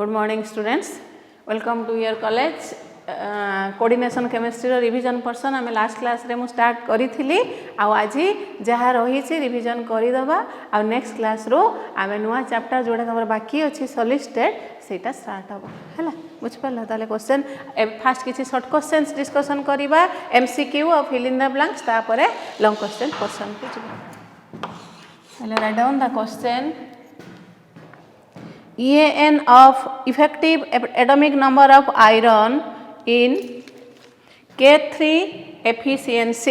Good morning students. Welcome to your college. Coordination chemistry रो revision पर्सन आम last class रे मु स्टार्ट करी थिली आ आज जहाँ रही रिवीजन करदे आ नेक्स्ट क्लास रो आम नुआ चैप्टर जोड़ा तुम बाकी अच्छी सॉलिड स्टेट सेटा स्टार्ट हम है बुझिपार ताले क्वेश्चन फास्ट किसी शॉर्ट क्वेश्चन डिस्कसन करवा एमसीक्यू और फिल इन द ब्लैंक्स तापर लॉन्ग क्वेश्चन पर्सन को जी right down the question EAN of effective atomic number of iron in K3FeCN6.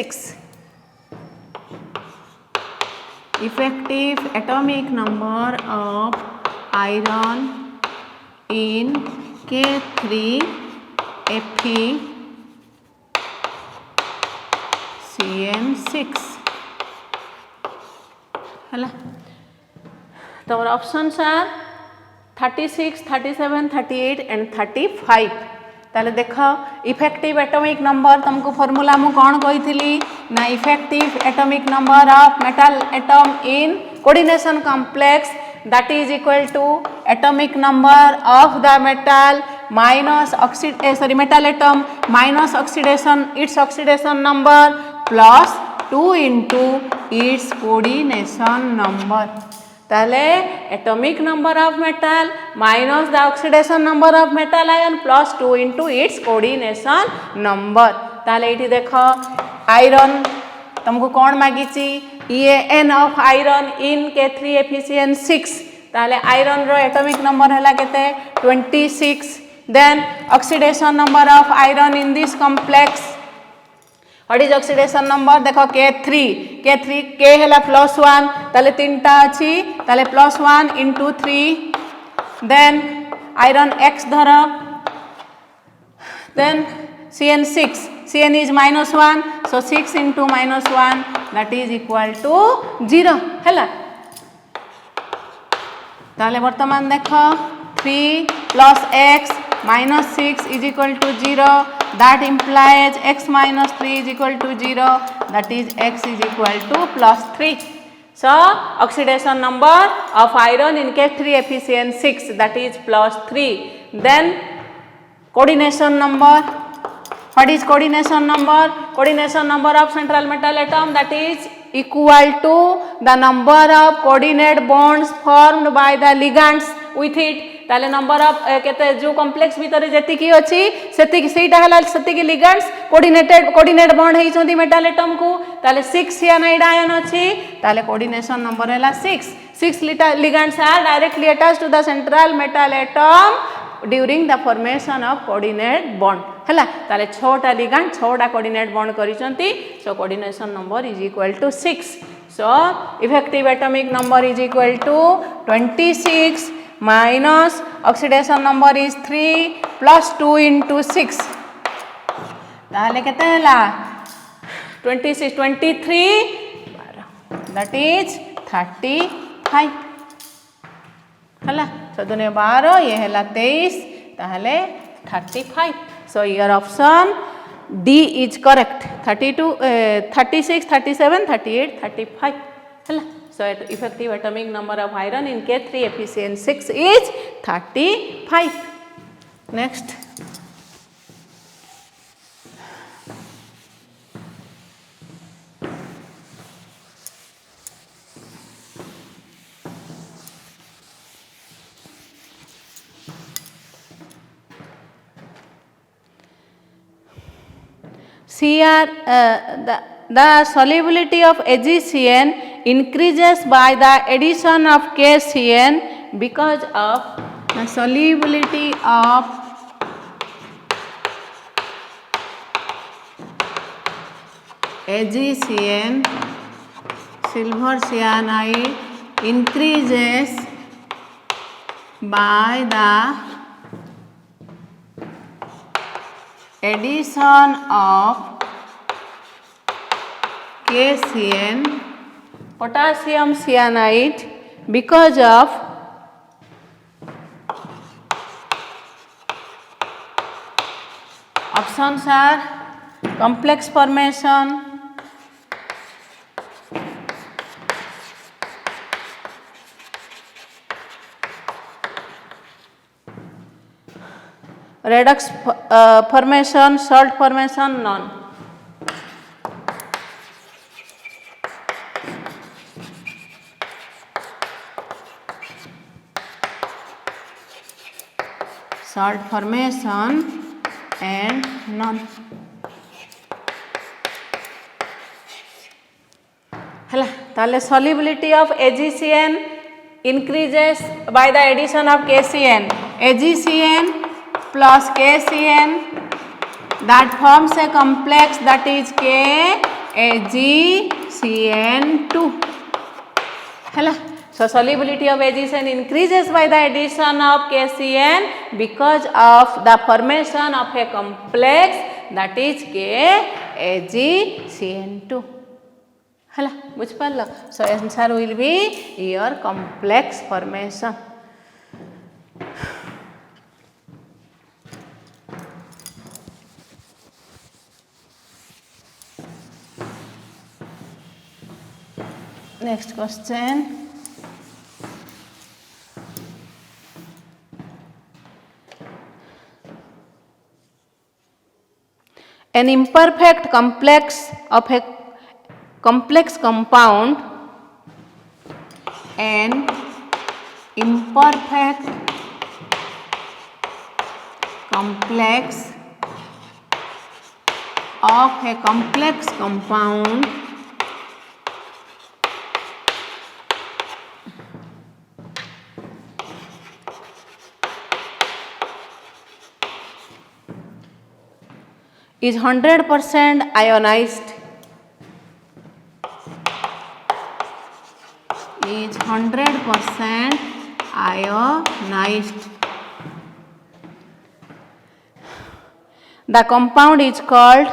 Effective atomic number of iron in K3FeCN6. है तो options are 36, 37, 38 and 35. ताले देख इफेक्टिव एटॉमिक नंबर तुमको formula मु कौन कही ना effective atomic number of metal atom in coordination complex that is equal to atomic number of the metal minus metal atom minus oxidation its oxidation number plus 2 into its coordination number. ताले atomic number of metal minus the oxidation number of metal ion plus 2 into its coordination number. ताले ये देख iron तुमको कौन मागी EAN of iron in K3FeCN6. ताले iron रो atomic number है केते 26. Then oxidation number of iron in this complex what is oxidation number देख K3 K है +1 ताले 3टा अच्छी ताले +1 into 3 देन आयरन X धर then CN is -1 so 6 into -1 that is equal to 0 है ताले वर्तमान देख 3 + x -6 is equal to 0. That implies x minus 3 is equal to 0. That is x is equal to +3. So oxidation number of iron in K3FeCN6 that is +3. Then coordination number. What is coordination number? Coordination number of central metal atom that is equal to the number of coordinate bonds formed by the ligands with it. ताले number of केते जो complex भीतर जति की अछि सेति सेटा हला सेति की लिगेंड्स कोऑर्डिनेट बॉन्ड हेइ छथि मेटल एटम को ताले 6 सियानाइड आयन अछि ताले कोऑर्डिनेशन नंबर हला 6 ligands are directly attached to the central metal atom during the formation of coordinate bond हला ताले 6टा लिगेंड 6टा कोऑर्डिनेट बॉन्ड करिसंती so coordination number is equal to 6. So effective atomic number is equal to 26 minus oxidation number is 3 plus 2 into 6 ताले कितने हला 26 23 that is 35 हला so दुने 12 ये हला 23 ताले 35. so your option D is correct 32 36 37 38 35 हला. So effective atomic number of iron in K3FeCN6 is 35. Next. The solubility of AgCN increases by the addition of KCN because of the solubility of AgCN silver cyanide increases by the addition of KCN potassium cyanide because of options are complex formation redox formation, salt formation, none. Salt formation and none. Hala, ताले solubility of AgCN increases by the addition of KCN. AgCN plus KCN that forms a complex that is KAgCN2. Hala. So solubility of AgCN increases by the addition of KCN because of the formation of a complex that is KAgCN2. Hala, बुझ पारल. So answer will be your complex formation. Next question. An imperfect complex of a complex compound, an imperfect complex of a complex compound is 100% ionized. Is 100% ionized. The compound is called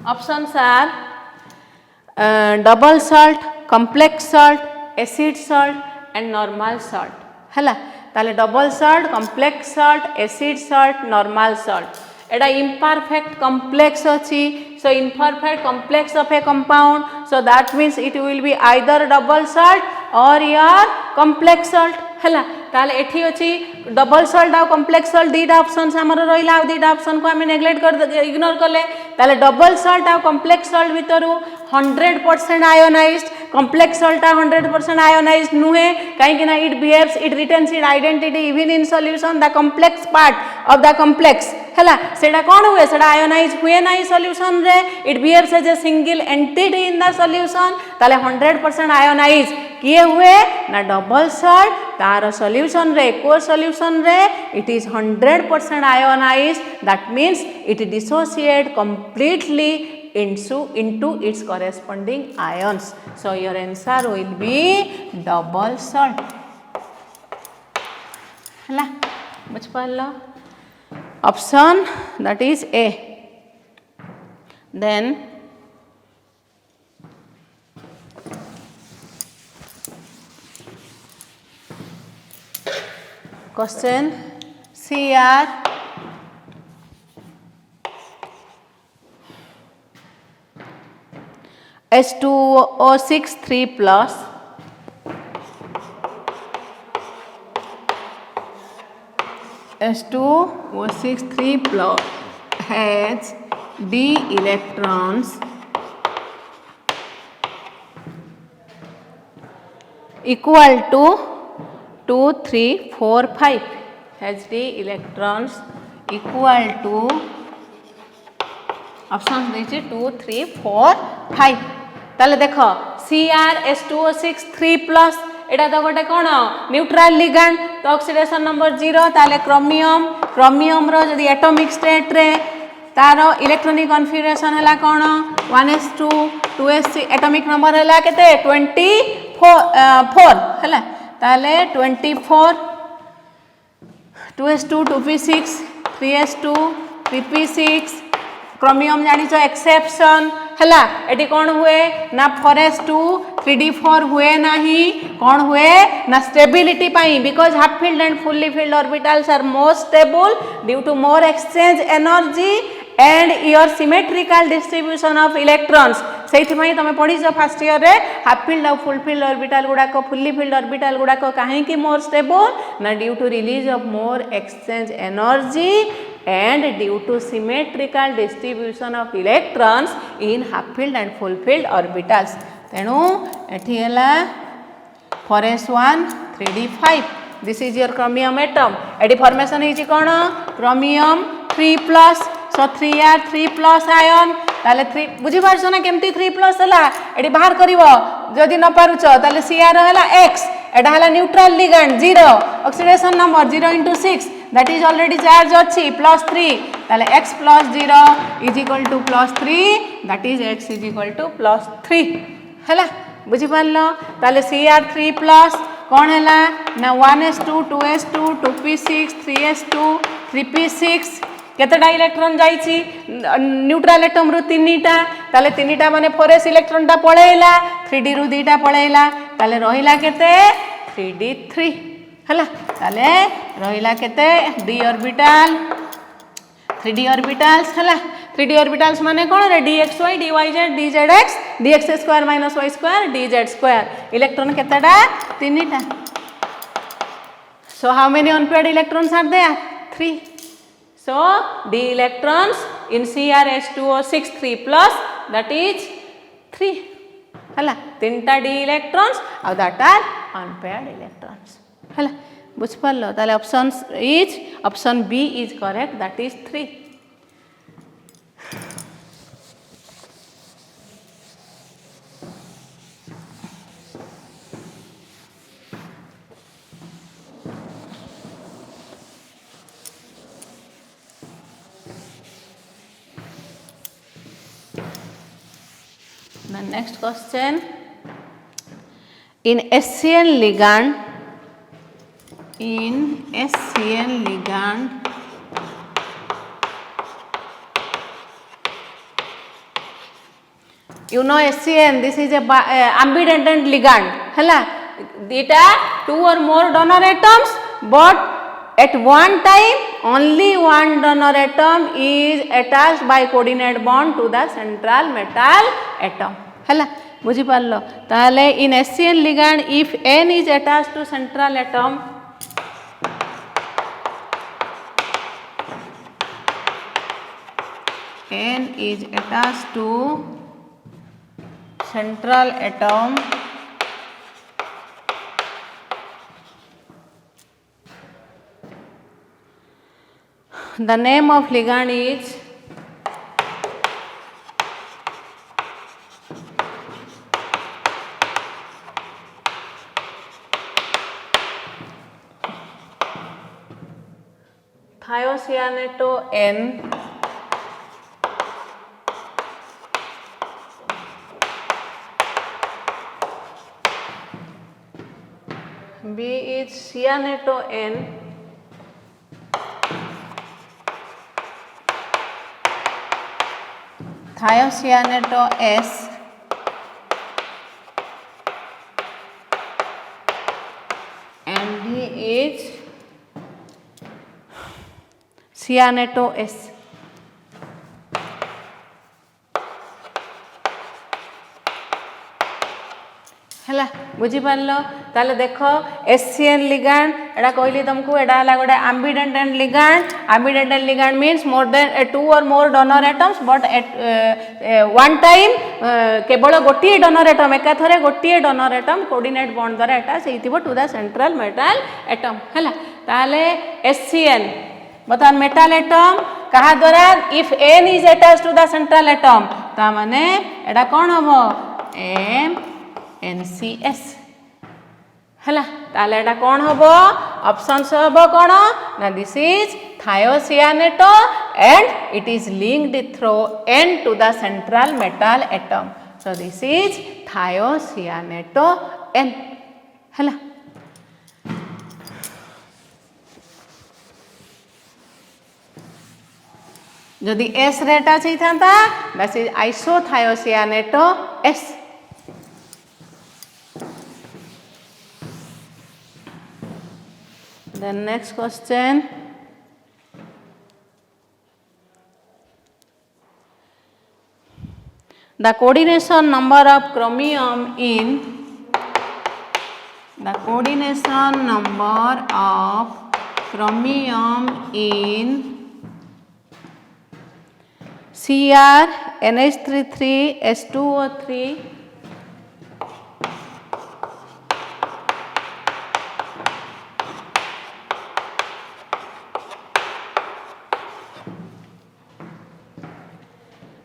options are double salt, complex salt, acid salt and normal salt. Hala, ताले double salt, complex salt, acid salt, normal salt. एटा imperfect complex अछि. So imperfect complex of a compound. So that means it will be either double salt or your complex salt. हाला, ताले एठी अछि double salt आ complex salt दीटा options हमर रहिला आ दीटा option को हमें नेग्लेक्ट कर इग्नोर करले. ताले डबल सॉल्ट आ कॉम्प्लेक्स सॉल्ट भितरु 100% आयोनाइज्ड, कॉम्प्लेक्स सॉल्ट आ 100% आयोनाइज्ड नुहे काहे ना it behaves, it retains it identity even in solution. The complex part of the complex हला सेटा कोन हुए, सेटा आयोनाइज हुए नाही सॉल्यूशन रे. It behaves as a single entity in the solution. ताले 100% आयोनाइज किए हुए ना डबल सॉल्ट तार सॉल्यूशन रे को सॉल्यूशन रे it is 100% ionised. That means it dissociate completely into its corresponding ions. So your answer will be double salt. हला बुझ पारल. Option that is A. Then question CR H2O6 3 plus H2O6 3 plus has d electrons equal to 2 3 4 5 has d electrons equal to option देखिए 2 3 4 5. ताले देखो CrH2O6 3 plus iota तो गोटे कौन neutral ligand तो ऑक्सीडेशन नंबर 0. ताले क्रोमियम क्रोमियम रो जदी atomic state रे तारो इलेक्ट्रॉनिक कॉन्फिगरेशन हला कौन 1s2 2s6 एटॉमिक नंबर हला केते 24 हला. ताले 24 2s2 2p6 3s2 3p6 chromium जानिच एक्सेप्शन हला. एटी कौन हुए ना 4s2 3d4 हुए नहीं. कौन हुए ना स्टेबिलिटी पाई because half filled and fully filled orbitals are more stable due to more exchange energy and your symmetrical distribution of electrons से तुम पढ़ी फर्स्ट ईयर रे हाफ फिल्ड और फुल फिल्ड ऑर्बिटल गुड़ाक फुल्ली फिल्ड ऑर्बिटल गुड़ाक कहीं more stable ना due to release of more exchange energy and due to symmetrical distribution of electrons in half filled and full filled orbitals तेणु एठी हला 4s1 3d5 this is your chromium atom एडी formation हिची कोन chromium 3+ so 3r 3+ ion ताले 3 बुझी पारछो ना केमती 3+ हला एडी बाहर करिवो जदि न पारुछ ताले Cr हला x एडा हला neutral ligand 0 oxidation number 0 into 6 that is already charge अच्छी +3 ताले x + 0 is equal to +3 that is x is equal to +3 हला बुझी पारलो ताले Cr3+ कौन है ना 1s2 2s2 2p6 3s2 3p6 केतटा इलेक्ट्रॉन जाइछि न्यूट्रल एटम रु तीनटा ताले तीनटा माने 4s इलेक्ट्रॉन टा पळेला 3d रु दीटा पळेला ताले रहिला केते 3d3 हला ताले रहिला केते d ऑर्बिटल 3d ऑर्बिटल्स हला 3d ऑर्बिटल्स माने कोन रे dxy dyz dzx dx² - y² dz² electron केतटा तीनटा so how many unpaired electrons are there 3 so d electrons in Cr(H2O6) 3+ that is 3 हला तीनटा d electrons और that are unpaired electrons हला बुझ पारलो ताले option B is correct that is 3 The next question in SCN ligand you know SCN this is a ambidextrant ligand hela data 2 or more donor atoms but at one time only one donor atom is attached by coordinate bond to the central metal atom hela बुझी पारलो ताले in SCN ligand if n is attached to central atom n is attached to central atom the name of ligand is thiocyanate N B is cyanato N thiocyanate S and D is cyanato S हला बुझी पारलो ताले देखो SCN ligand एडा कहली तुमको एडा हला गोटे ambidextrant ligand means more than 2 or more donor atoms but at one time केवल गोटे donor atom एका थरे गोटे donor atom coordinate bond द्वारा attach हेतिबो to the central metal atom हला ताले SCN बता मेटल एटम कहा द्वारा if n is attached to the central atom ता माने एडा कोन हबो MnCS हला ताले एडा कोन हबो ऑप्शन से हबो कोन ना this is thiocyanate and it is linked through n to the central metal atom so this is thiocyanate n हला जदि S रे अटैच होता that is isothiocyanate S the next question the coordination number of chromium in the coordination number of chromium in Cr NH33 S2O3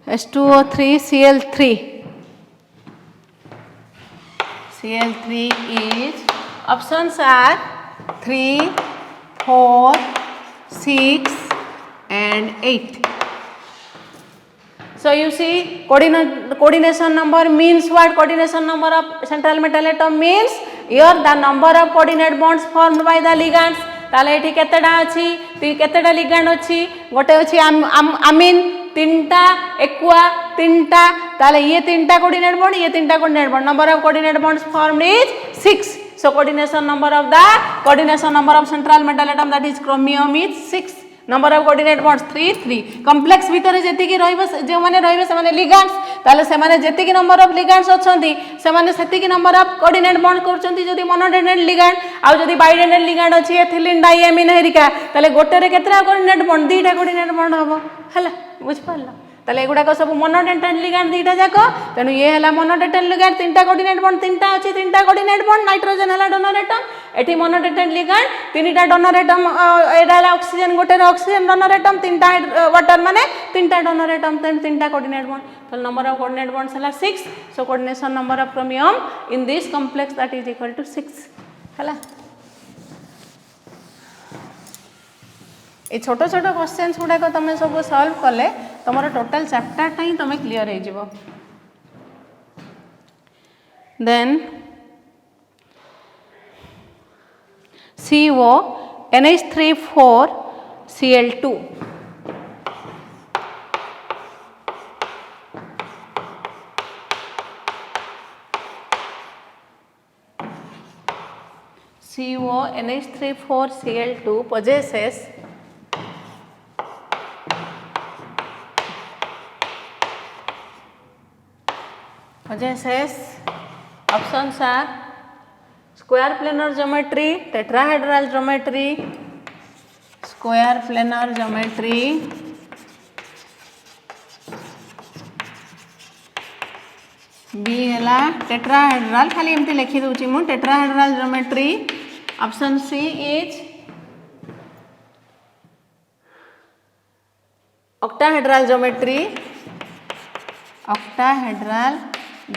S2O3 Cl3 is options are 3, 4, 6 and 8. So you see coordination number means what? Coordination number of central metal atom means here the number of coordinate bonds formed by the ligands. ताले एठी केतेडा अछि केतेडा ligand अछि गोटे अछि अमीन तीनटा aqua तीनटा ताले ये तीनटा कोऑर्डिनेट बॉन्ड ये तीनटा coordinate bond number of coordinate bonds formed is 6 so coordination number of central metal atom that is chromium is 6 number of coordinate bonds 3 complex भितर जेति की रहइबो जे माने रहइबे से माने ligands ताले से माने जेति की number of ligands अछंती से माने सेति की number of coordinate bond करचंती जदी monodentate ligand आ जदी bidentate ligand अछि ethylene diamine हेरिका ताले गोटे रे केतरा coordinate bond दीटा coordinate bond हबो हला बुझ पारला ताले एगुडा को सब monodentate ligand दीटा जाको तनु ये हला monodentate ligand तीनटा coordinate bond तीनटा अछि तीनटा coordinate bond nitrogen हला donor atom एठी monodentate ligand तीनटा donor atom एडा हला oxygen गोटे रे oxygen donor atom तीनटा water माने तीनटा donor atom तीनटा coordinate bond so number of coordinate bonds हला 6 so coordination number of chromium in this complex that is equal to 6 हला ए छोटो छोटो क्वेश्चंस गुडा को तमे सब सॉल्व कले तमरो टोटल चैप्टर टाइ तमे क्लियर हे जिवो then CO NH34 Cl2 CO NH34 Cl2 possesses options are square planar geometry, tetrahedral geometry, square planar geometry, B हला tetrahedral खाली एमती लिखि दोची मु tetrahedral geometry option C is octahedral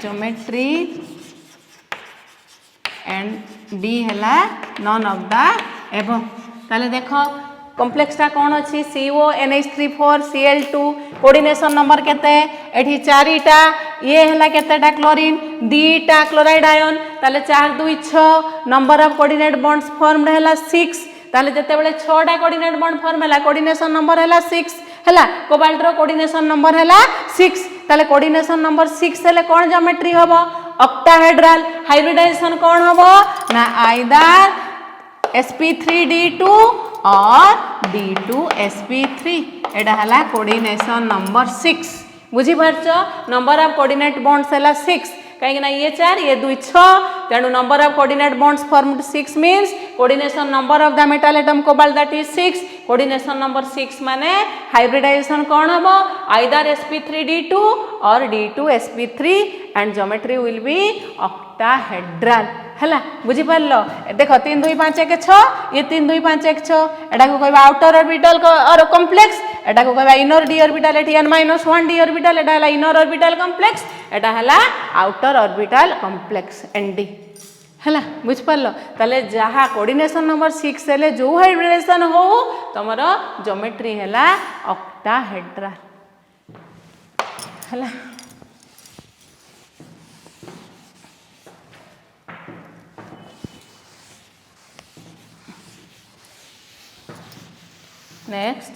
geometry and D हला none of the above ताले देखो complex टा कोन अछि CO NH34 Cl2 coordination number केते एठी चारिटा ये हला केतेटा क्लोरीन दीटा क्लोराइड आयन ताले 4 2 6 number of coordinate bonds formed हला 6 ताले जते बेले 6 टा कोऑर्डिनेट बॉन्ड फॉर्म हला कोऑर्डिनेशन नंबर हला 6 हला कोबाल्ट रो कोऑर्डिनेशन नंबर हला 6 ताले कोऑर्डिनेशन नंबर 6 हेले कोन ज्योमेट्री हबो ऑक्टाहेड्रल हाइब्रिडाइजेशन कोन हबो ना आइदर sp3d2 और d2sp3 एडा हला कोऑर्डिनेशन नंबर 6 बुझी परछो नंबर ऑफ कोऑर्डिनेट बॉन्ड्स हला 6 कहीं ना ये 4 ये 2 6 तेणु number of coordinate bonds formed 6 means coordination number of the metal atom cobalt that is 6 coordination number 6 माने हाइब्रिडाइजेशन कोन हबो आइदर sp3d2 और d2sp3 and geometry will be octahedral हला बुझी पारलो देखो 3 2 5 1 6 ये 3 2 5 1 6 एडा को कहबा आउटर ऑर्बिटल और कॉम्प्लेक्स एडा को कहबा inner D orbital eighty n-1 D orbital एडा हला इनर ऑर्बिटल कॉम्प्लेक्स एडा हला आउटर ऑर्बिटल कॉम्प्लेक्स nd हला बुझ पारलो ताले जहा कोऑर्डिनेशन नंबर 6 हेले जो हाइब्रिडेशन हो तमरो ज्योमेट्री हला ऑक्टाहेड्रल हला next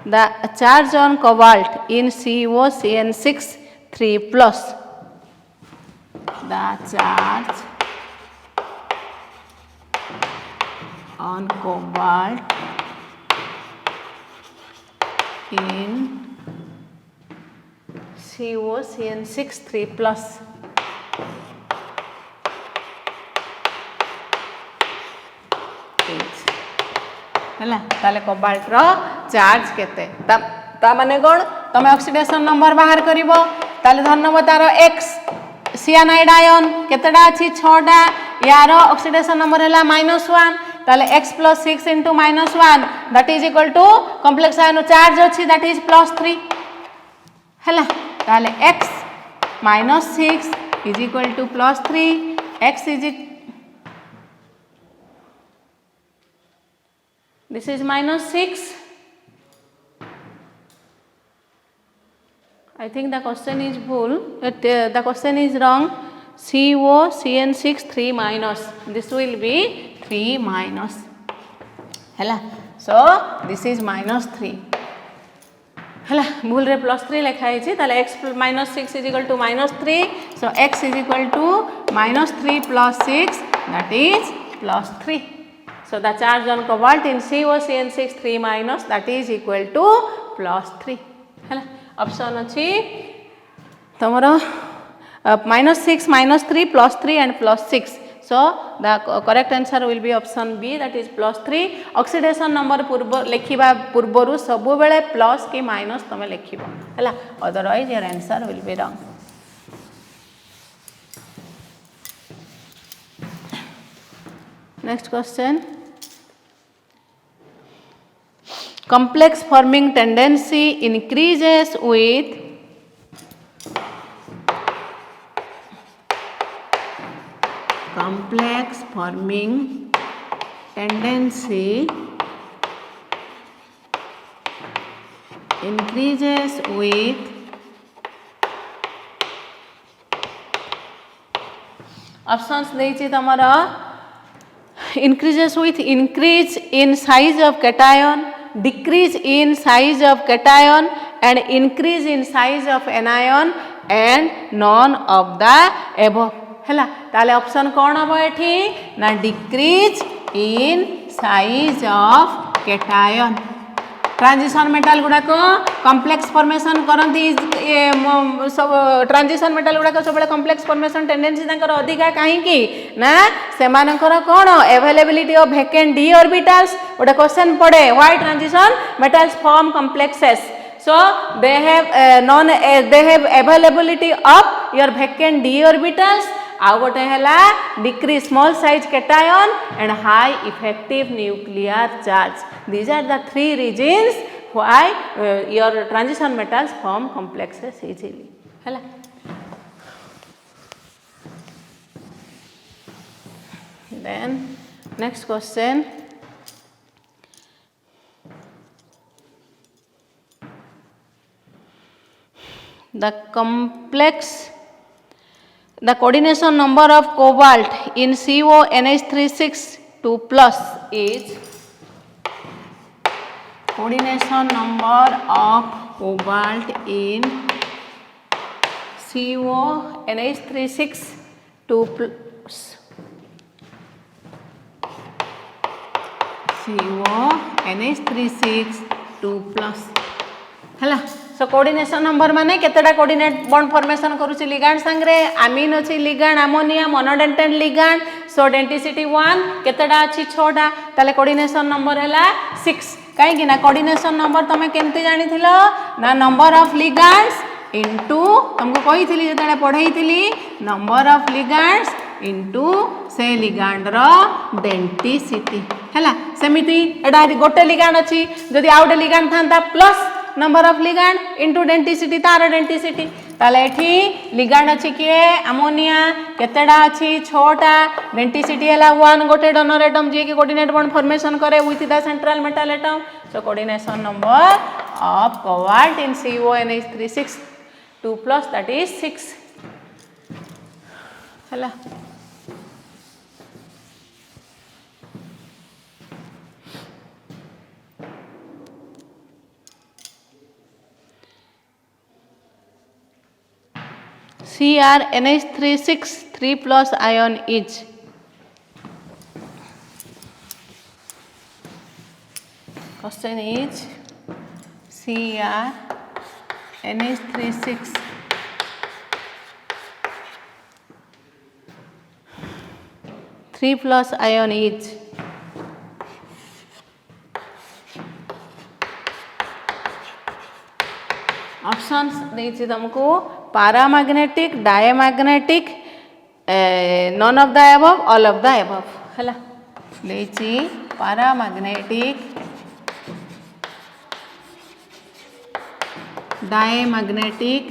the charge on cobalt in COCN6 3 plus the charge on cobalt in COCN6 3 plus है ताले कोबाल्ट रो चार्ज केते ता माने कोन तमे ऑक्सीडेशन नंबर बाहर करिवो ताले धन्यवाद तार x सियानाइड आयन केतेडा अछि 6टा यार ऑक्सीडेशन नंबर हैला -1 ताले x + 6 * -1 that is equal to complex ion charge अछि दैट इज +3 हैला ताले x - 6 is equal to +3 x is this is -6. I think the question is full. The question is wrong. COCN6 3 minus. This will be 3 minus. Hela. So this is -3. Hela. भूल रे +3 लिखा है ताले x - 6 is equal to -3. So x is equal to -3 + 6 that is +3. So the charge on cobalt in COCN6 3 minus that is equal to +3 है option अच्छी तमरो -6 -3 +3 and +6 so the correct answer will be option B that is +3 oxidation number पूर्व लिखिबा पूर्वरु सब बेले plus कि minus तमे लिखिबो हैला otherwise your answer will be wrong. Next question. Complex forming tendency increases with complex forming tendency increases with options देछि तमरा increases with increase in size of cation, decrease in size of cation and increase in size of anion and none of the above हैला ताले option कौन हम एठी ना decrease in size of cation. Transition metal गुडा को complex formation करंती सब transition metal गुडा को सब कॉम्प्लेक्स फॉर्मेशन टेंडेंसी तांकर अधिका काहे की ना से मानकर कोन availability of vacant d orbitals ओटा क्वेश्चन पड़े why transition metals form complexes so they have availability of your vacant d orbitals आउ गोटे हैला decrease small size cation and high effective nuclear charge these are the three reasons why your transition metals form complexes easily हैला. Then next question. The coordination number of cobalt in CONH36 2 plus is coordination number of cobalt in CONH36 2 plus CONH36 2 plus हैला. सो coordination number माने केतेटा coordinate bond formation करूची ligand संगरे अमीन अछि ligand ammonia monodentate ligand सो density 1 केतेटा अछि 6टा ताले coordination number हैला 6 काहे कि ना कोऑर्डिनेशन नंबर तमे केमते जानिथिलो ना नंबर ऑफ लिगैंड्स इनटू तुमको कहिथिली जेतेटा पढाइथिली नंबर ऑफ लिगैंड्स इनटू से लिगैंड रो डेंसिटी हैला. सेमिति एडा गोटे लिगैंड अछि जदि आउटे लिगैंड थांता plus number of ligand into density तार डेंसिटी ताले एठी लिगैंड अछि के अमोनिया केतेडा अछि 6टा डेंसिटी हैला 1 गोटे डोनर एटम जे के कोऑर्डिनेट बॉन्ड फॉर्मेशन करे with the central metal atom so coordination number of cobalt in CONH36 2 plus that is 6 हैला. CrNH36 3 plus ion is question is Cr NH36 3+ ion each. Options देछि तुमको paramagnetic, diamagnetic, none of the above, all of the above हला देछि paramagnetic, diamagnetic,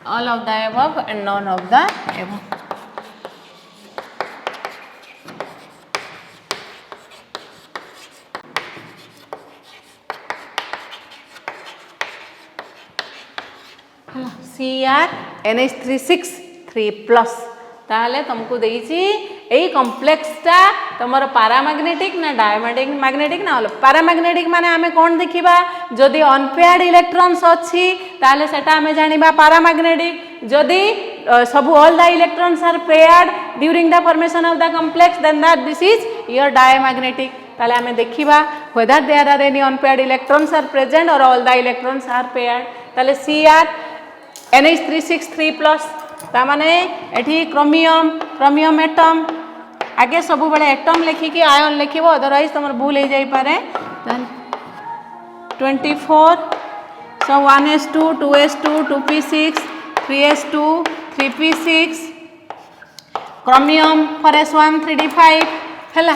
all of the above and none of the above. Cr NH36 3+ ताहले तुमको देइछि एई कॉम्प्लेक्सटा तमर paramagnetic ना diamagnetic ना all paramagnetic माने आमे कोन देखिबा जदि अनपेयर्ड इलेक्ट्रॉन्स अछि ताहले सेटा आमे जानिबा पैरामैग्नेटिक जदि सब all the electrons are paired during the formation of the complex then that this is your diamagnetic ताहले आमे देखिबा whether there are any unpaired electrons are present or all the electrons are paired ताहले Cr NH36 3+ ता माने एठी chromium atom आगे सब बड़े एटम लिखिकी आयन लिखिबो अदरवाइज तमर भूल हो जाई पारे 24 so 1s2 2s2 2p6 3s2 3p6 chromium 4s1 3d5 हला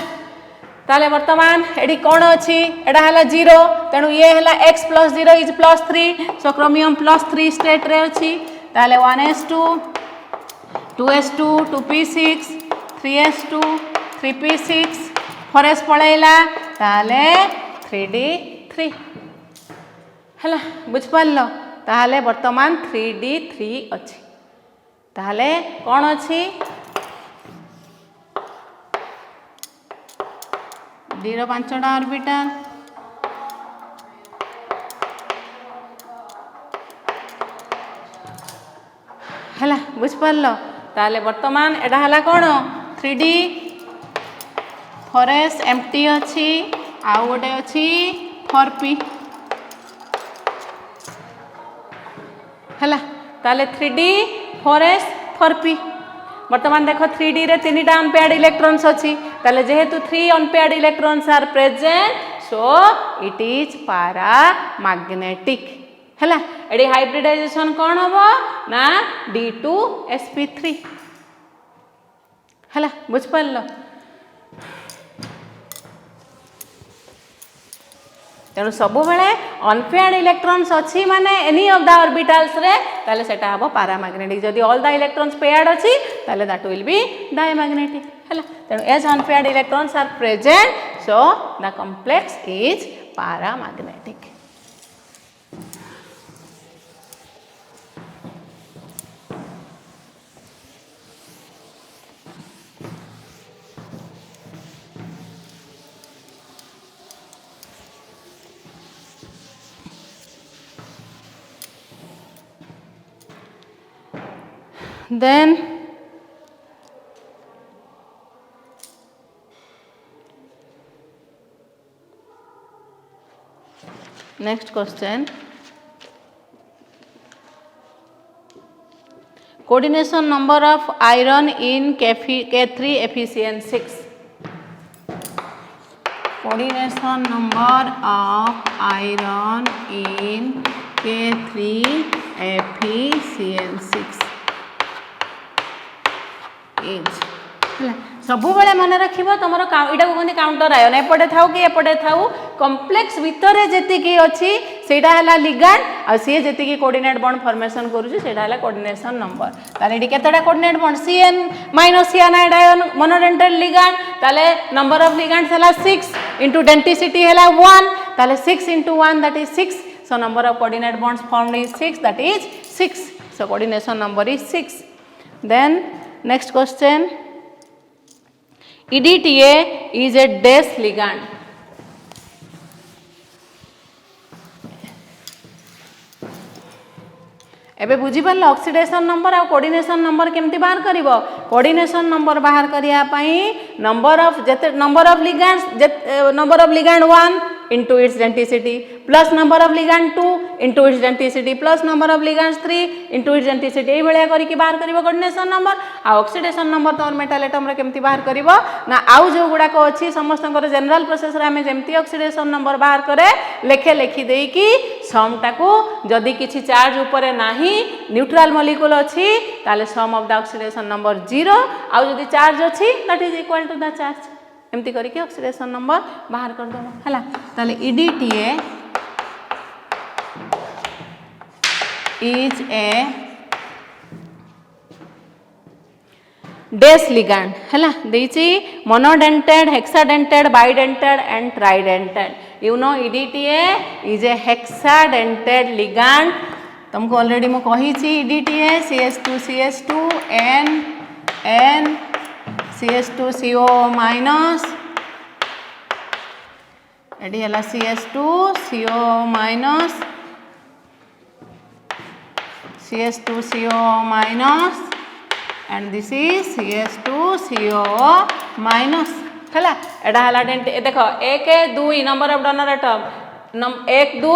ताले वर्तमान एडी कोन अछि एडा हला 0 तेनु ये हला x + 0 is +3 so chromium +3 state रे अछि ताले 1s2 2s2 2p6 3s2 3p6 4s पळैला ताले 3d3 हला बुझ पारलो ताले वर्तमान 3d3 अछि ताले कोन अछि d रो 5टा ऑर्बिटल हला बुझ पारलो ताले वर्तमान एडा हला कोन 3d 4s एम्प्टी अछि आ गोटे अछि 4p हला ताले 3d 4s 4p वर्तमान देखो 3d रे 3टा अनपेयर्ड इलेक्ट्रॉन्स अछि ताले जेहेतु 3 unpaired electrons are present so it is paramagnetic हला एडी हाइब्रिडाइजेशन कोन होबो ना d2sp3 हला बुझ पारलो तेणु सब बेले अनपेयर्ड इलेक्ट्रॉन्स अच्छी माने एनी ऑफ द ऑर्बिटल्स रे ताले सेटा हबो पैरामैग्नेटिक जदि ऑल द इलेक्ट्रॉन्स पेयर्ड अछि ताले दैट विल बी डायमैग्नेटिक हला तेणु as unpaired electrons are present so the complex is paramagnetic then next question coordination number of iron in K3 Fe6 coordination number of iron in K3 Fe6 सबु बेले मन रखिबो तमरो इटा को कहते counter ion एपटे थाउ कि एपटे थाउ complex भितरे जेतिकी अछि सेटा हला लिगैंड आ सी जेतिकी कोऑर्डिनेट बॉन्ड फॉर्मेशन करूची सेटा हला कोऑर्डिनेशन नंबर ताले इडी केतडा coordinate bond Cn - cyanide ion monodentate ligand ताले नंबर ऑफ लिगैंड्स हला 6 इनटू डेंसिटी हला 1 ताले 6 into 1 that is 6 so number of coordinate bonds formed is 6 that is 6 so coordination number is 6 then next question EDTA is a dash ligand एबे बुझी पारल oxidation number आ coordination number केमती बाहर करिवो coordination number बाहर करिया पई number of ligand 1 into its denticity plus number of ligand 2 into its denticity plus number of ligands 3 into its denticity এই भलिया करी कि बाहर करिवो कोऑर्डिनेशन नंबर आ ऑक्सीडेशन नंबर तोर मेटल एटम रे केमती बाहर करिवो ना आउ जो गुडा को अछि समस्तकर जनरल प्रोसेस रे हमें जेमती ऑक्सीडेशन नंबर बाहर करे लेखि देई कि सम टाको जदी किछि चार्ज ऊपर नाही न्यूट्रल मॉलिक्यूल अछि ताले sum of the oxidation number 0 आ जदी चार्ज अछि that is equal to the charge एमती करके ऑक्सीडेशन नंबर बाहर कर दो हला ताले EDTA इज ए डेस लिगैंड हला देछि monodentate hexadentate bidentate and tridentate you know EDTA is a hexadentate ligand तुमको ऑलरेडी मो कही छी EDTA CH2 N CH2CO minus AD हला CH2CO minus CH2CO minus and this is CH2CO minus हला एडा हला डेंट देखो 1 2 नंबर ऑफ डोनर एटम 1 2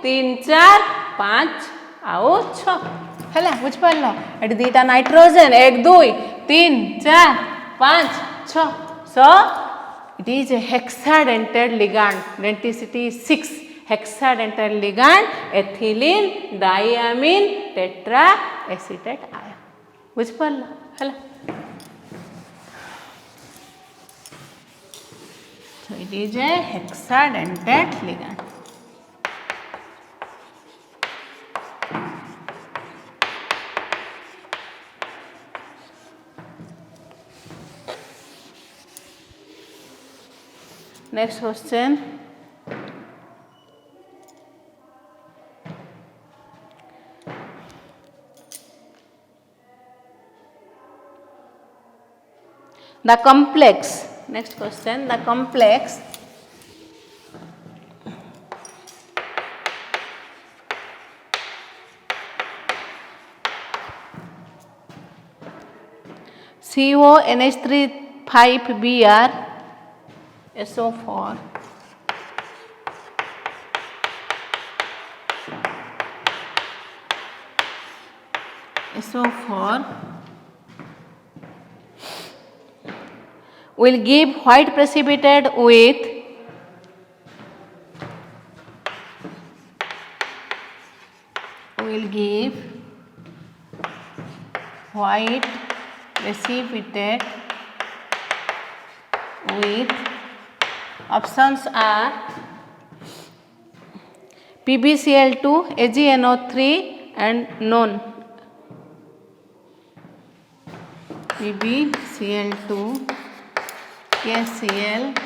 3 4 5 आओ 6 हला बुझ पारलो AD दीटा nitrogen 1 2 3 4 5 6 so it is a hexadentate ligand denticity 6 hexadentate ligand ethylene diamine tetraacetate ion बुझ पारलो हला so it is a hexadentate ligand next question the complex next question the complex CONH3 5Br SO4 will give white precipitate with white precipitate with options are PbCl2 AgNO3 and non PbCl2 KCl3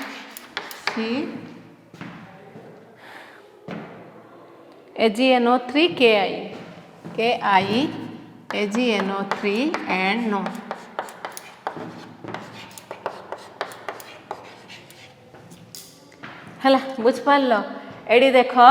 AgNO3 Ki AgNO3 and non हला बुझ पारलो AD देखो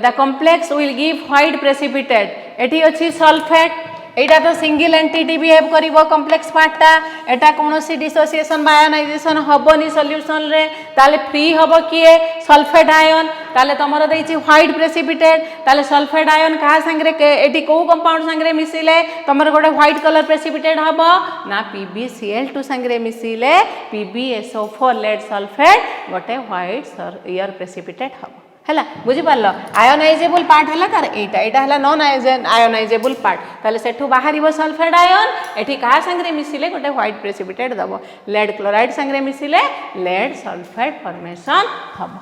the complex will give white precipitate एठी अछि sulphate एटा तो single entity behave करिवो complex पार्टटा एटा कोनोसी dissociation bye ionization हबोनी solution रे ताले free हबो किए सल्फेट आयन ताले तमरो देछि व्हाइट प्रेसिपिटेट ताले सल्फेट आयन कहा संगरे एटी को कंपाउंड संगरे मिसिले तमरो गोटे व्हाइट कलर प्रेसिपिटेट हबो ना PbCl2 संगरे मिसिले PbSO4 लेड सल्फेट गोटे व्हाइट एयर प्रेसिपिटेट हबो हला बुझी पारलो आयोनाइजेबल पार्ट हला तार एटा हला नॉन आयोनाइजेबल पार्ट ताले सेठू बाहरिबो सल्फेट आयन एठी कहा संगरे मिसिले गोटे व्हाइट प्रेसिपिटेट दबो लेड क्लोराइड संगरे मिसिले लेड सल्फेट फॉर्मेशन हबो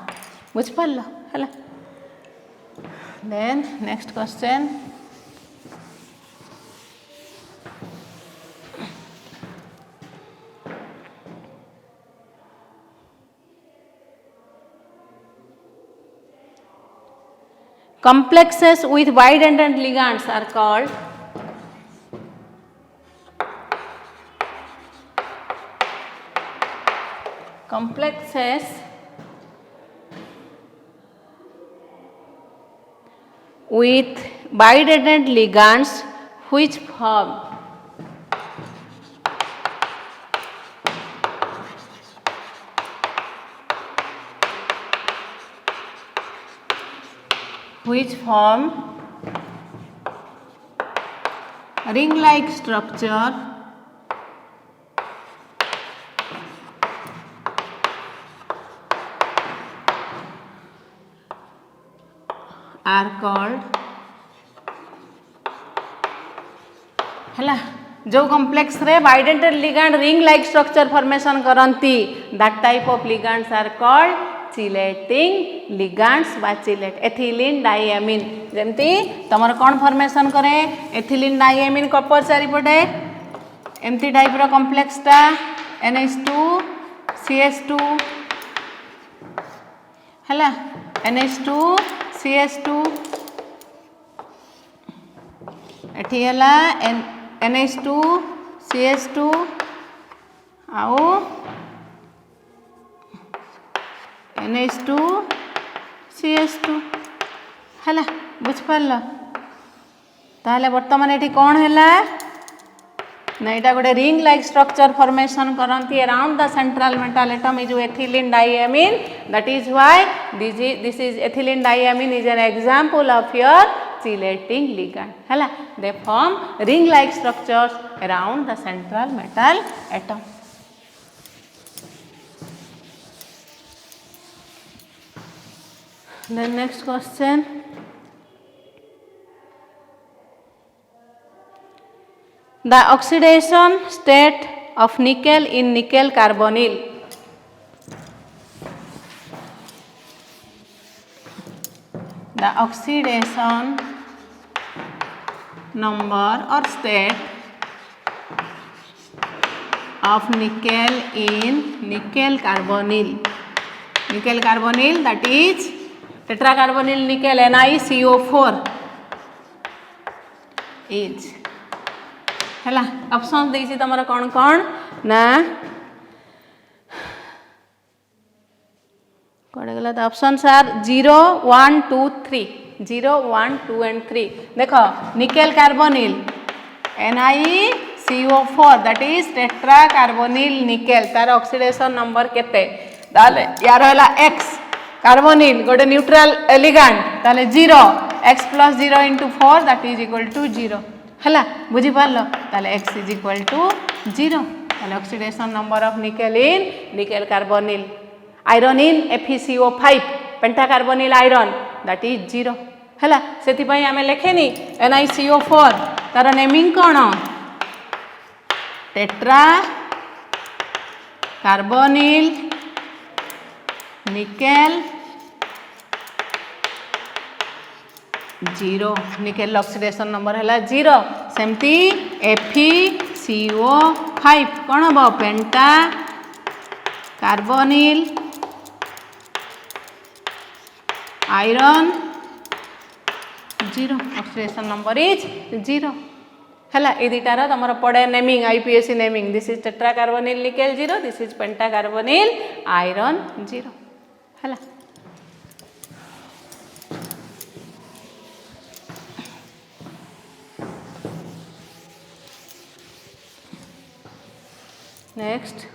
बुझ पारलो हला then next question complexes with wide-ended ligands are called complexes with wide-ended ligands which form which form ring like structure are called है जो कॉम्प्लेक्स रे bidentate ligand ring like structure formation करती that type of ligands are called chelating ligands बा chelate ethylene diamine जेमती तमर कौन formation करे ethylene diamine Kapoor चारिपटे एमती टाइप रो कॉम्प्लेक्स टा NH2 CH2 है NH2 CH2 एठी है NH2 CH2 आउ NH2 CH2 है बुझिपार ताहले बर्तमान ये कौन है ना यहाँ गोटे रिंग लाइक स्ट्रक्चर फॉर्मेशन करती around the central metal atom is ethylene diamine that is why this is ethylene diamine is an example of your chelating ligand है they form ring like structures around the central metal atom then next question the oxidation state of nickel in nickel carbonyl the oxidation number or state of nickel in nickel carbonyl that is tetracarbonyl nickel NiCO4 is है option देसी तमरा कौन कौन ना कौन गला तो option are 0 1 2 3 0 1 2 and 3 देखो nickel carbonyl NiCO4 that is tetracarbonyl nickel तार ऑक्सीडेशन नंबर केते ताले यार हला x कार्बोनिल गोटे न्यूट्रल लिगैंड ताले 0 x + 0 * 4 that is equal to 0 है बुझी पार ताले x इज इक्वल टू 0 ताले oxidation number of nickel in nickel carbonyl iron in FeCO5 pentacarbonyl iron that is 0 है से आम लिखेनि NiCO4 तार नेमिंग कौन tetra carbonyl nickel 0 nickel oxidation number है 0 सेमती FeCO5 कौन हम penta carbonyl iron 0 oxidation number is 0 है ये दुटार तुम पड़े naming IPSC naming this is tetracarbonyl nickel 0 this is pentacarbonyl iron 0 है next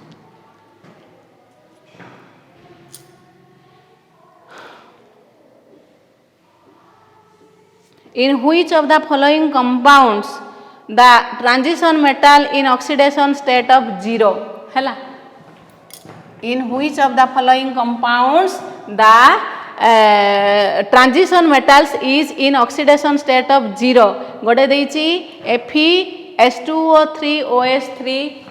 in which of the following compounds the transition metal in oxidation state of 0 है in which of the following compounds the transition metals is in oxidation state of 0 गोटे देछि FeS2O3OH3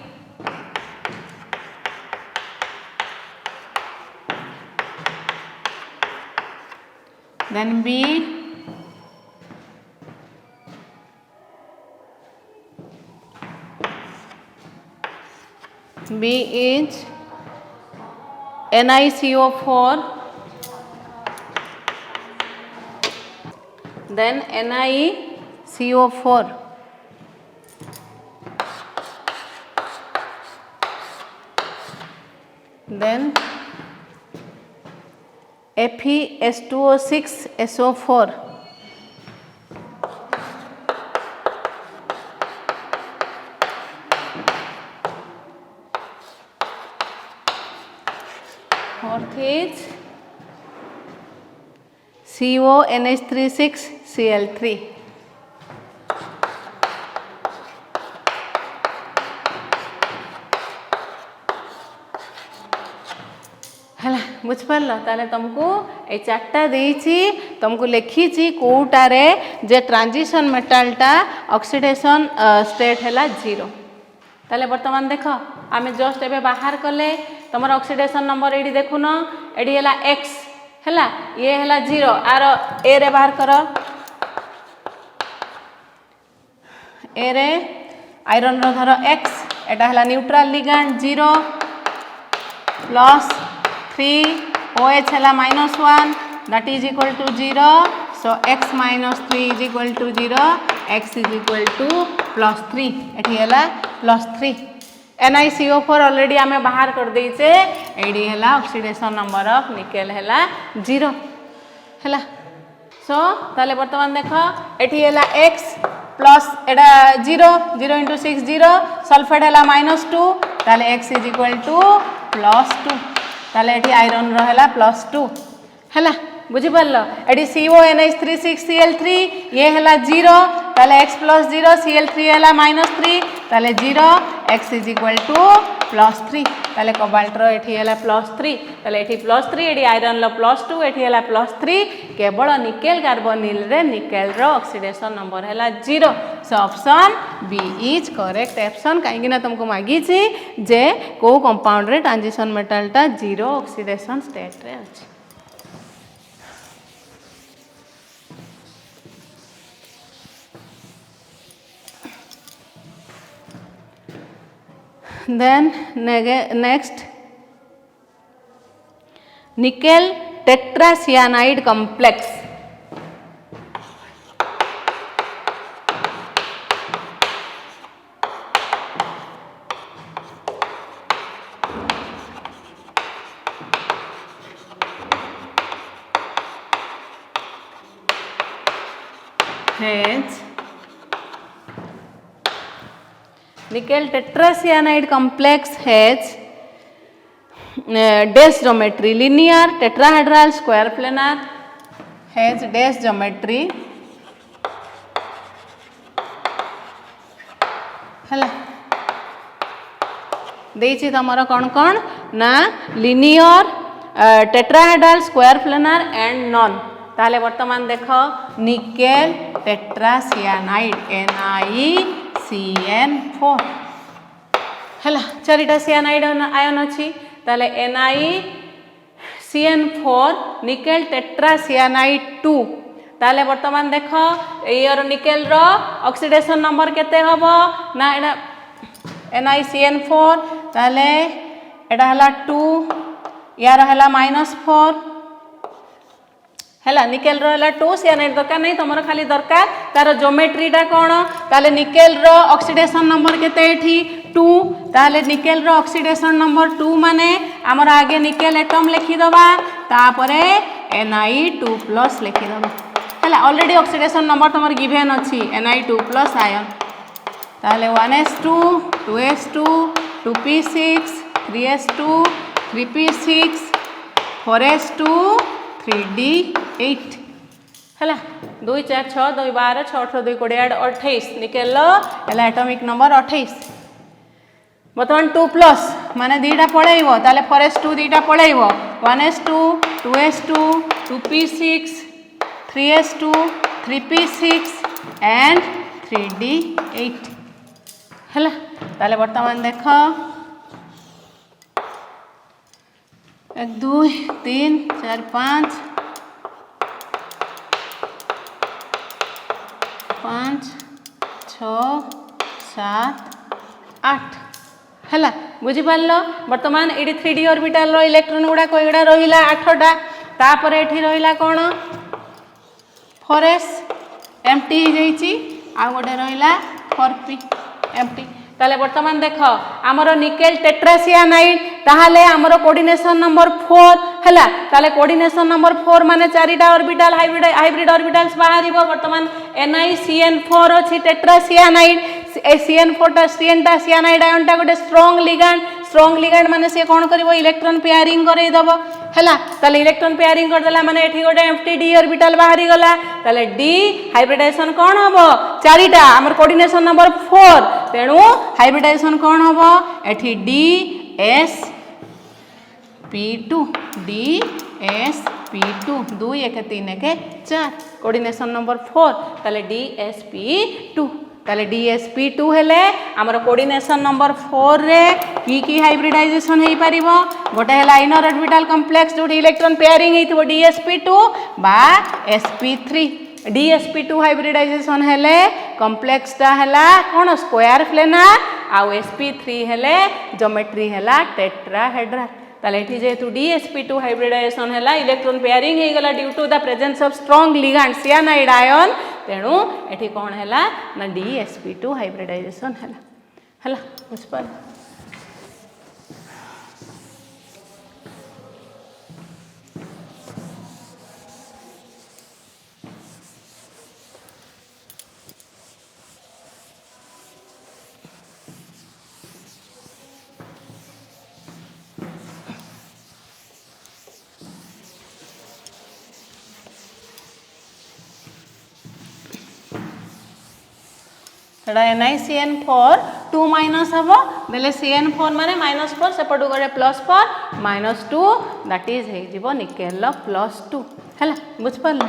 then B is NiCO4 then NiCO4 then FeS2O6SO4 fourth is CONH36Cl3 है बुझिपार ताले तुमको ये चार्टा देछि तुमको लिखी कोटारे जे ट्रांजिशन मेटालटा ऑक्सीडेशन स्टेट है 0 ताले वर्तमान देख आम जस्ट एबे बाहर कले तुम ऑक्सीडेशन नंबर ये देखुन ये है x है ये है 0 आर ए रे बाहर कर ए रे आयरन धर x एटा है न्यूट्रल लिगैंड 0 प्लस 3 OH है -1 that is equal to 0 so x minus 3 is equal to 0 x is equal to plus 3 एठी है plus 3 NiCO4 ऑलरेडी आमे बाहर कर देइचे एडी है ऑक्सीडेशन नंबर ऑफ निकेल है 0 है सो ताले वर्तमान देख एठी है x प्लस एडा 0 0 into 6 0 सल्फेट है -2 ताले x is equal to plus 2 ताले एठी आयरन रहला +2 हैला बुझी पारलो एठी CONH36Cl3 ये हैला 0 ताले x + 0 Cl3 हैला -3 ताले 0 x is equal to +3 ताले कोबाल्ट रो एठी हैला +3 ताले एठी +3 एठी आयरन लो +2 एठी हैला +3 केवल निकेल कार्बोनिल रे निकेल रो ऑक्सीडेशन नंबर हैला 0 so option B is correct option काहे ना तुमको मागी छी जे को कंपाउंड रे ट्रांजिशन मेटलटा 0 ऑक्सीडेशन स्टेट रे अछि then next nickel tetracyanide complex has nickel tetracyanide complex has dash geometry linear tetrahedral square planar has dash geometry हला देछि तमर कोन कोन ना linear tetrahedral square planar and none ताले वर्तमान देख निकेल टेट्रासियानाइड NiCN4 हला चारिटा सियानाइड आयन अछि ताले NiCN4 निकेल टेट्रासियानाइड 2 ताले वर्तमान देख एयर निकेल रो ऑक्सीडेशन नंबर केते हबो ना एडा NiCN4 ताले एडा हला 2 यार हला -4 हैला निकेल रो हला 2 सियानाइड दरकार नहीं तमर खाली दरकार तार ज्योमेट्रीटा कोन ताले निकेल रो ऑक्सीडेशन नंबर केते एठी 2 ताले निकेल रो ऑक्सीडेशन नंबर 2 माने हमर आगे निकेल एटम लिखि दबा तापरे Ni2+ लिखि दबा हैला ऑलरेडी ऑक्सीडेशन नंबर तमर गिवन अछि Ni2+ आयन ताले 1s2 2s2 2p6 3s2 3p6 4s2 3d8 हैला 2 4 6 2 12 6 8 2 20 28 निकेल हैला एटॉमिक नंबर 28 बर्तमान 2+ माने दीटा पळेइबो ताले 4s2 दीटा पळेइबो 1s2 2s2 2p6 3s2 3p6 and 3d8 हैला ताले वर्तमान देख 1 2 3 4 5 5 6 7 8 हैला बुझी पारलो वर्तमान एडी 3d ऑर्बिटल रो इलेक्ट्रॉन गुडा कोइडा रहिला 8टा तापर एठी रहिला कोन 4s एम्प्टी हो जाईची आ गोटे रहिला 4p एम्प्टी ताले वर्तमान देख आमर निकेल टेट्रासियानाइड ताहाले आमर कोऑर्डिनेशन नंबर 4 हैला ताले कोऑर्डिनेशन नंबर 4 माने चारिटा ऑर्बिटल हाइब्रिड ऑर्बिटल्स बाहरिबो वर्तमान NiCN4 अछि टेट्रासियानाइड CN4 टा CN टा सियानाइड आयन टा गोटे स्ट्रांग लिगैंड माने से कोन करबो इलेक्ट्रॉन पेयरिंग करै दबो हैला ताले इलेक्ट्रॉन पेयरिंग कर देला माने एठी गोटे एम्प्टी डी ऑर्बिटल बाहरी गला ताले डी हाइब्रिडाइजेशन कोन हबो चारिटा हमर कोऑर्डिनेशन नंबर 4 तेणु हाइब्रिडाइजेशन कोन हबो एठी D S p2 D S p2 2 1 3 1 4 coordination number 4 ताले डी एस p2 ताले DsP2 हेले आमर कोऑर्डिनेशन नंबर 4 रे की हाइब्रिडाइजेशन हेई परिबो गोटे हेला इनर ऑर्बिटल कॉम्प्लेक्स जोटी इलेक्ट्रॉन पेयरिंग हेइथिबो DsP2 बा sp3 DsP2 हाइब्रिडाइजेशन हेले कॉम्प्लेक्स ता हेला कोन स्क्वायर प्लेनार आ sp3 हेले ज्योमेट्री हेला टेट्राहेड्रल ताले एठी जेतु DsP2 हाइब्रिडाइजेशन हेला इलेक्ट्रॉन पेयरिंग हेई गला due to the presence of strong ligand cyanide ion तेणु एठी कौन है ना DsP2 हाइब्रिडाइजेशन है बुझ पार NiCN4 2 माइनस हम बेले CN4 माने -4 सेपटू गरे +4 -2 दैट इज हे जीवो निकेल +2 हैला बुझ पारले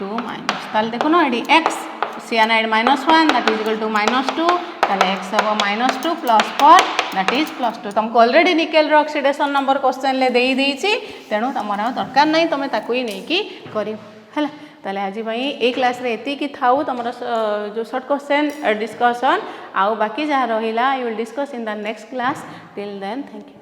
2 माइनस ताल देखो ना add x cyanide -1 that is equal to -2 ताले x हबो -2 +4 दैट इज +2 तुमको ऑलरेडी निकेल रो ऑक्सीडेशन नंबर क्वेश्चन ले देई देइची तेणु तमरा दरकार नै तमे ताकू ही नै की करियो हैला ताले आज भाई ए क्लास रे एति की थाउ तमरा जो शॉर्ट क्वेश्चन डिस्कशन आउ बाकी जहाँ रहिला you will discuss in the next class till then thank you.